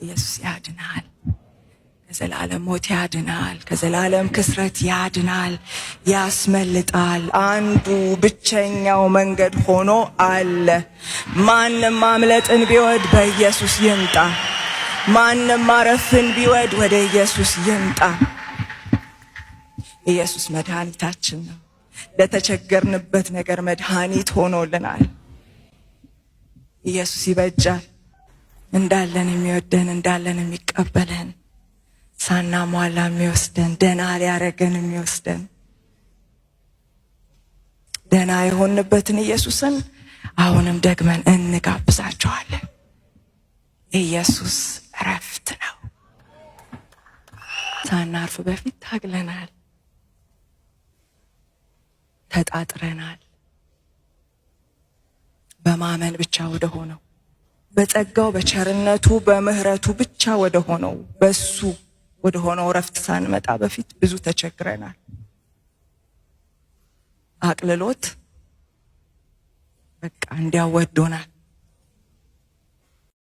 ኢየሱስ ያድናል። ከዘላለም ሞት ያድናል። ከዘላለም ክስረት ያድናል፣ ያስመልጣል። አንዱ ብቸኛው መንገድ ሆኖ አለ። ማንም ማምለጥን ቢወድ በኢየሱስ ይምጣ። ማንም ማረፍን ቢወድ ወደ ኢየሱስ ይምጣ። ኢየሱስ መድኃኒታችን ነው። ለተቸገርንበት ነገር መድኃኒት ሆኖልናል። ኢየሱስ ይበጃል። እንዳለን የሚወደን፣ እንዳለን የሚቀበለን፣ ሳናሟላ የሚወስደን፣ ደና ሊያረገን የሚወስደን፣ ደና የሆንበትን ኢየሱስን አሁንም ደግመን እንጋብዛቸዋለን። ኢየሱስ እረፍት ነው። ሳናርፍ በፊት ታግለናል፣ ተጣጥረናል። በማመን ብቻ ወደ ሆነው፣ በጸጋው በቸርነቱ በምህረቱ ብቻ ወደ ሆነው፣ በሱ ወደ ሆነው እረፍት ሳንመጣ በፊት ብዙ ተቸግረናል። አቅልሎት በቃ እንዲያው ወዶናል።